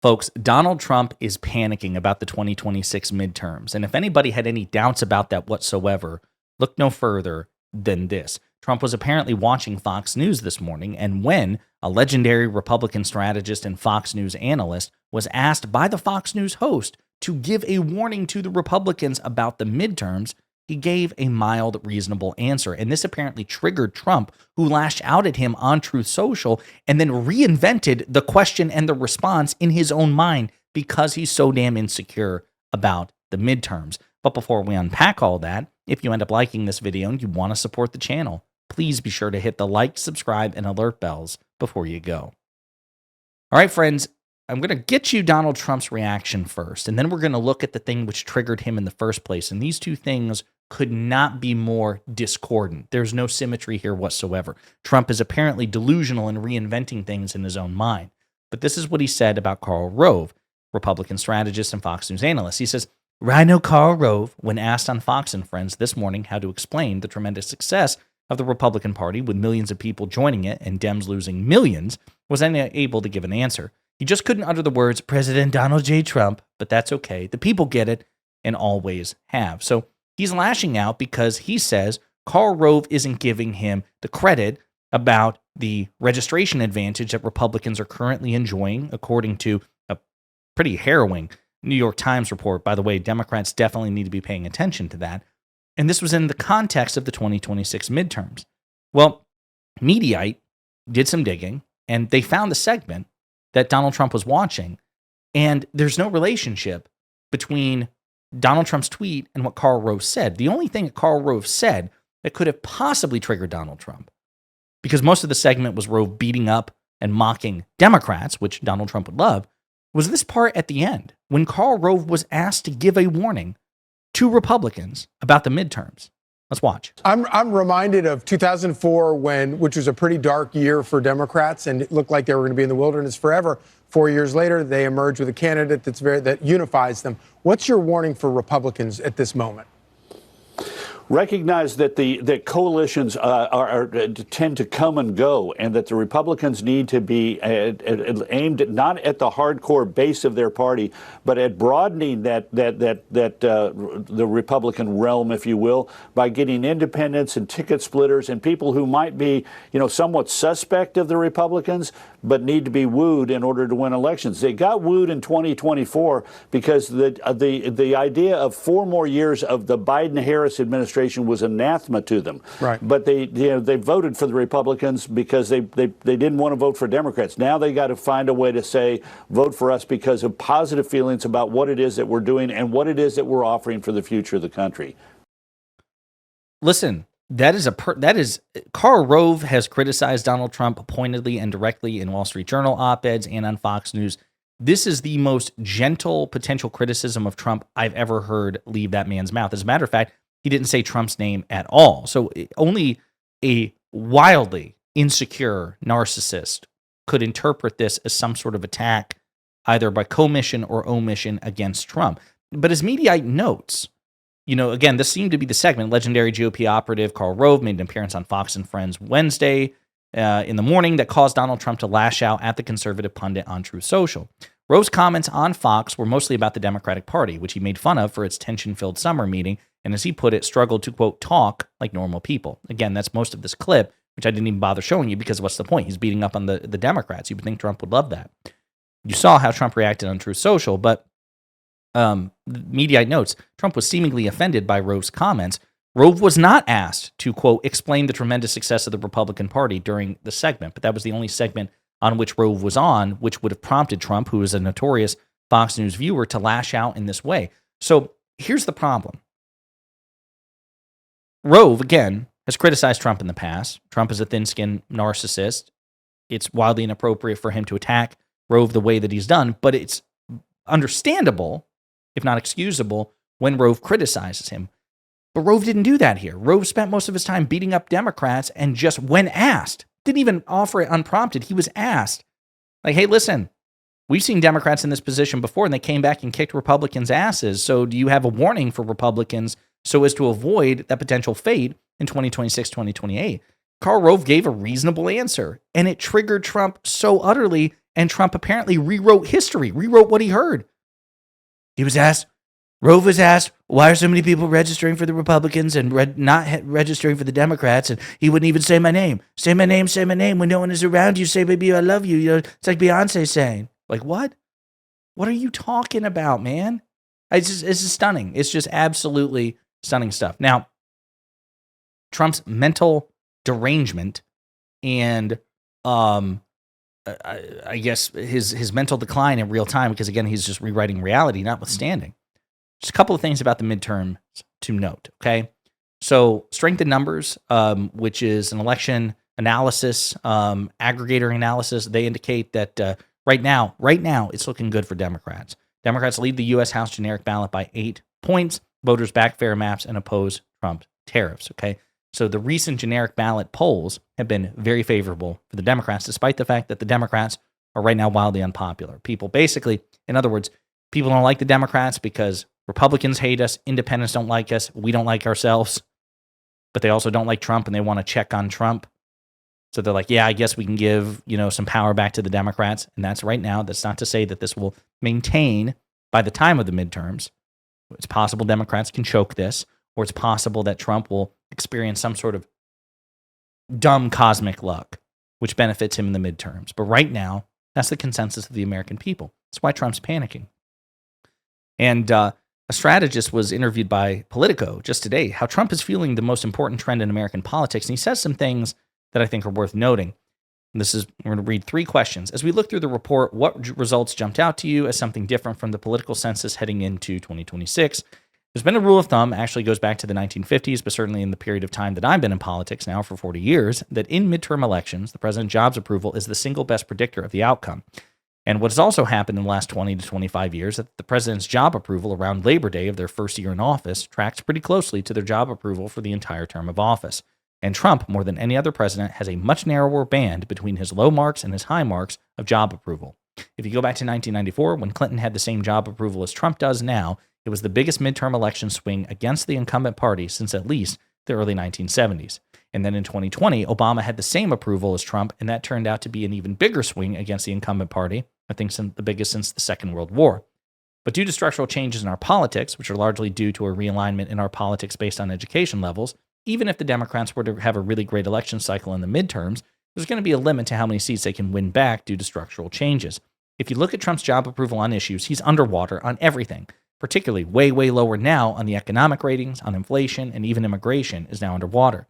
Folks, Donald Trump is panicking about the 2026 midterms. And if anybody had any doubts about that whatsoever, look no further than this. Trump was apparently watching Fox News this morning, and when a legendary Republican strategist and Fox News analyst was asked by the Fox News host to give a warning to the Republicans about the midterms, he gave a mild, reasonable answer. And this apparently triggered Trump, who lashed out at him on Truth Social and then reinvented the question and the response in his own mind because he's so damn insecure about the midterms. But before we unpack all that, if you end up liking this video and you want to support the channel, please be sure to hit the like, subscribe, and alert bells before you go. All right, friends, I'm going to get you Donald Trump's reaction first, and then we're going to look at the thing which triggered him in the first place. And these two things could not be more discordant. There's no symmetry here whatsoever. Trump is apparently delusional and reinventing things in his own mind. But this is what he said about Karl Rove, Republican strategist and Fox News analyst. He says, Rhino Karl Rove, when asked on Fox and Friends this morning how to explain the tremendous success of the Republican Party with millions of people joining it and Dems losing millions, was unable to give an answer. He just couldn't utter the words, President Donald J. Trump, but that's okay. The people get it and always have. So he's lashing out because he says Karl Rove isn't giving him the credit about the registration advantage that Republicans are currently enjoying, according to a pretty harrowing New York Times report. By the way, Democrats definitely need to be paying attention to that. And this was in the context of the 2026 midterms. Well, Mediaite did some digging, and they found the segment that Donald Trump was watching, and there's no relationship between Donald Trump's tweet and what Karl Rove said. The only thing that Karl Rove said that could have possibly triggered Donald Trump, because most of the segment was Rove beating up and mocking Democrats, which Donald Trump would love, was this part at the end when Karl Rove was asked to give a warning to Republicans about the midterms. Let's watch. I'm reminded of 2004, which was a pretty dark year for Democrats, and it looked like they were going to be in the wilderness forever. 4 years later, they emerge with a candidate that unifies them. What's your warning for Republicans at this moment? Recognize that that coalitions tend to come and go, and that the Republicans need to be aimed not at the hardcore base of their party, but at broadening the Republican realm, if you will, by getting independents and ticket splitters and people who might be, somewhat suspect of the Republicans, but need to be wooed in order to win elections. They got wooed in 2024 because the idea of 4 more years of the Biden-Harris administration was anathema to them. Right. But they voted for the Republicans because they didn't want to vote for Democrats. Now they got to find a way to say, vote for us because of positive feelings about what it is that we're doing and what it is that we're offering for the future of the country. Listen, that is Karl Rove has criticized Donald Trump pointedly and directly in Wall Street Journal op-eds and on Fox News. This is the most gentle potential criticism of Trump I've ever heard leave that man's mouth. As a matter of fact, he didn't say Trump's name at all. So only a wildly insecure narcissist could interpret this as some sort of attack, either by commission or omission against Trump. But as Mediaite notes, again, this seemed to be the segment. Legendary GOP operative Karl Rove made an appearance on Fox and Friends Wednesday in the morning that caused Donald Trump to lash out at the conservative pundit on Truth Social. Rove's comments on Fox were mostly about the Democratic Party, which he made fun of for its tension-filled summer meeting, and as he put it, struggled to, quote, talk like normal people. Again, that's most of this clip, which I didn't even bother showing you because what's the point? He's beating up on the Democrats. You would think Trump would love that. You saw how Trump reacted on Truth Social, but Mediaite notes, Trump was seemingly offended by Rove's comments. Rove was not asked to, quote, explain the tremendous success of the Republican Party during the segment, but that was the only segment on which Rove was on, which would have prompted Trump, who is a notorious Fox News viewer, to lash out in this way. So here's the problem. Rove, again, has criticized Trump in the past. Trump is a thin-skinned narcissist. It's wildly inappropriate for him to attack Rove the way that he's done, but it's understandable, if not excusable, when Rove criticizes him. But Rove didn't do that here. Rove spent most of his time beating up Democrats and just, when asked, didn't even offer it unprompted. He was asked, like, hey, listen, we've seen Democrats in this position before, and they came back and kicked Republicans' asses. So do you have a warning for Republicans so as to avoid that potential fate in 2026, 2028? Karl Rove gave a reasonable answer, and it triggered Trump so utterly, And Trump apparently rewrote history, rewrote what he heard. Rove was asked, why are so many people registering for the Republicans and not registering for the Democrats? And he wouldn't even say my name. Say my name, say my name. When no one is around you, say, baby, I love you. You know, it's like Beyonce saying. Like, what? What are you talking about, man? It's just stunning. It's just absolutely stunning stuff. Now, Trump's mental derangement and I guess his mental decline in real time, because again, he's just rewriting reality, notwithstanding. Just a couple of things about the midterms to note, okay? So strength in numbers, which is an election analysis, aggregator analysis, they indicate that right now, it's looking good for Democrats. Democrats lead the U.S. House generic ballot by 8 points. Voters back fair maps and oppose Trump tariffs, okay? So the recent generic ballot polls have been very favorable for the Democrats, despite the fact that the Democrats are right now wildly unpopular. People basically, in other words, people don't like the Democrats because Republicans hate us, independents don't like us, we don't like ourselves, but they also don't like Trump and they want to check on Trump. So they're like, yeah, I guess we can give, some power back to the Democrats. And that's right now. That's not to say that this will maintain by the time of the midterms. It's possible Democrats can choke this, or it's possible that Trump will experience some sort of dumb cosmic luck, which benefits him in the midterms. But right now, that's the consensus of the American people. That's why Trump's panicking. And a strategist was interviewed by Politico just today, how Trump is fueling the most important trend in American politics. And he says some things that I think are worth noting. And we're going to read 3 questions. As we look through the report, what results jumped out to you as something different from the political census heading into 2026? There's been a rule of thumb, actually goes back to the 1950s, but certainly in the period of time that I've been in politics now for 40 years, that in midterm elections, the president's jobs approval is the single best predictor of the outcome. And what has also happened in the last 20 to 25 years, that the president's job approval around Labor Day of their first year in office tracks pretty closely to their job approval for the entire term of office. And Trump, more than any other president, has a much narrower band between his low marks and his high marks of job approval. If you go back to 1994, when Clinton had the same job approval as Trump does now, it was the biggest midterm election swing against the incumbent party since at least the early 1970s. And then in 2020, Obama had the same approval as Trump, and that turned out to be an even bigger swing against the incumbent party, I think the biggest since the Second World War. But due to structural changes in our politics, which are largely due to a realignment in our politics based on education levels, even if the Democrats were to have a really great election cycle in the midterms, there's going to be a limit to how many seats they can win back due to structural changes. If you look at Trump's job approval on issues, he's underwater on everything, particularly way, way lower now on the economic ratings, on inflation, and even immigration is now underwater.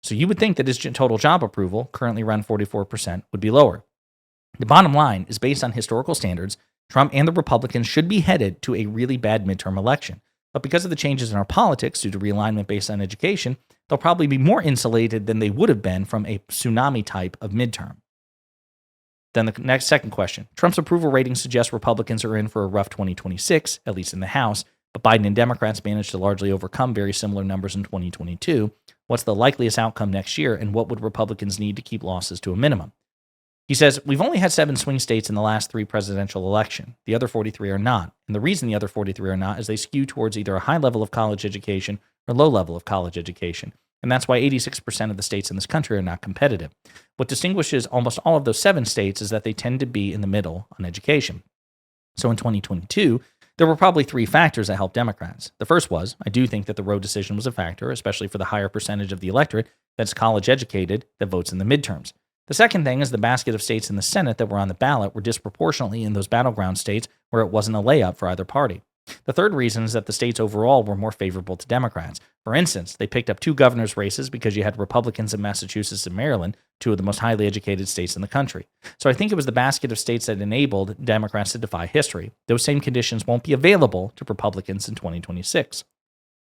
So you would think that his total job approval, currently around 44%, would be lower. The bottom line is, based on historical standards, Trump and the Republicans should be headed to a really bad midterm election. But because of the changes in our politics due to realignment based on education, they'll probably be more insulated than they would have been from a tsunami type of midterm. Then the second question. Trump's approval rating suggests Republicans are in for a rough 2026, at least in the House, but Biden and Democrats managed to largely overcome very similar numbers in 2022. What's the likeliest outcome next year, and what would Republicans need to keep losses to a minimum? He says, we've only had 7 swing states in the last 3 presidential elections. The other 43 are not. And the reason the other 43 are not is they skew towards either a high level of college education or low level of college education. And that's why 86% of the states in this country are not competitive. What distinguishes almost all of those 7 states is that they tend to be in the middle on education. So in 2022, there were probably 3 factors that helped Democrats. The first was, I do think that the Roe decision was a factor, especially for the higher percentage of the electorate that's college educated that votes in the midterms. The second thing is the basket of states in the Senate that were on the ballot were disproportionately in those battleground states where it wasn't a layup for either party. The third reason is that the states overall were more favorable to Democrats. For instance, they picked up 2 governor's races because you had Republicans in Massachusetts and Maryland, 2 of the most highly educated states in the country. So I think it was the basket of states that enabled Democrats to defy history. Those same conditions won't be available to Republicans in 2026.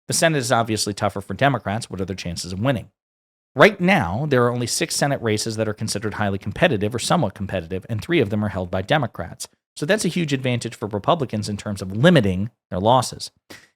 The Senate is obviously tougher for Democrats. What are their chances of winning? Right now, there are only 6 Senate races that are considered highly competitive or somewhat competitive, and 3 of them are held by Democrats. So that's a huge advantage for Republicans in terms of limiting their losses.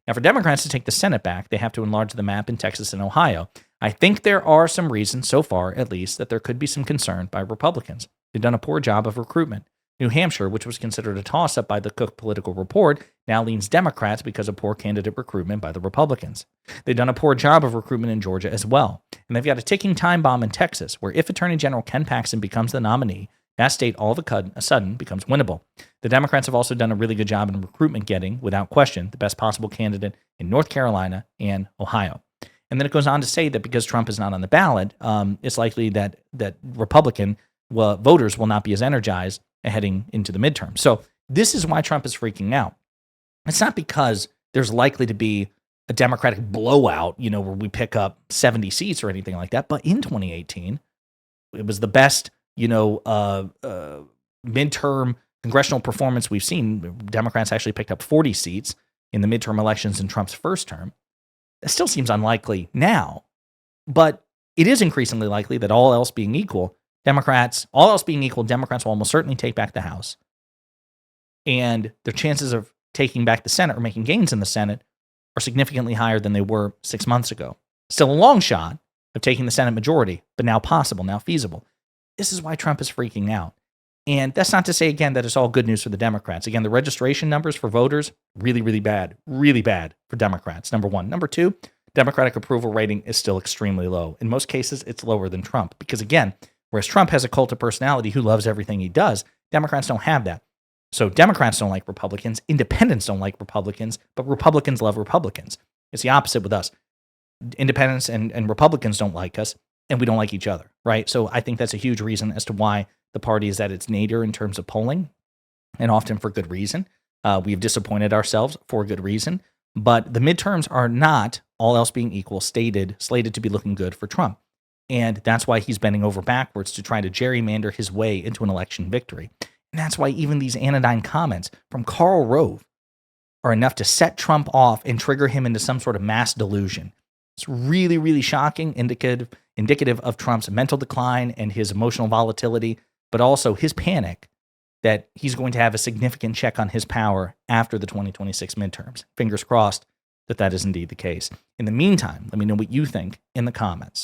Now, for Democrats to take the Senate back, they have to enlarge the map in Texas and Ohio. I think there are some reasons, so far at least, that there could be some concern by Republicans. They've done a poor job of recruitment. New Hampshire, which was considered a toss-up by the Cook Political Report, now leans Democrats because of poor candidate recruitment by the Republicans. They've done a poor job of recruitment in Georgia as well. And they've got a ticking time bomb in Texas, where if Attorney General Ken Paxton becomes the nominee, that state all of a sudden becomes winnable. The Democrats have also done a really good job in recruitment, getting, without question, the best possible candidate in North Carolina and Ohio. And then it goes on to say that because Trump is not on the ballot, it's likely that Republican voters will not be as energized heading into the midterm. So this is why Trump is freaking out. It's not because there's likely to be a Democratic blowout, where we pick up 70 seats or anything like that. But in 2018, it was the best, midterm congressional performance we've seen. Democrats actually picked up 40 seats in the midterm elections in Trump's first term. It still seems unlikely now, but it is increasingly likely that all else being equal, Democrats will almost certainly take back the House. And their chances of taking back the Senate or making gains in the Senate are significantly higher than they were 6 months ago. Still a long shot of taking the Senate majority, but now possible, now feasible. This is why Trump is freaking out. And that's not to say, again, that it's all good news for the Democrats. Again, the registration numbers for voters, really, really bad for Democrats, number one. Number two, Democratic approval rating is still extremely low. In most cases, it's lower than Trump. Because again, whereas Trump has a cult of personality who loves everything he does, Democrats don't have that. So Democrats don't like Republicans, independents don't like Republicans, but Republicans love Republicans. It's the opposite with us. Independents and Republicans don't like us, and we don't like each other, right? So I think that's a huge reason as to why the party is at its nadir in terms of polling, and often for good reason. We've disappointed ourselves for good reason, but the midterms are not, all else being equal, slated to be looking good for Trump. And that's why he's bending over backwards to try to gerrymander his way into an election victory. And that's why even these anodyne comments from Karl Rove are enough to set Trump off and trigger him into some sort of mass delusion. It's really, really shocking, indicative of Trump's mental decline and his emotional volatility, but also his panic that he's going to have a significant check on his power after the 2026 midterms. Fingers crossed that is indeed the case. In the meantime, let me know what you think in the comments.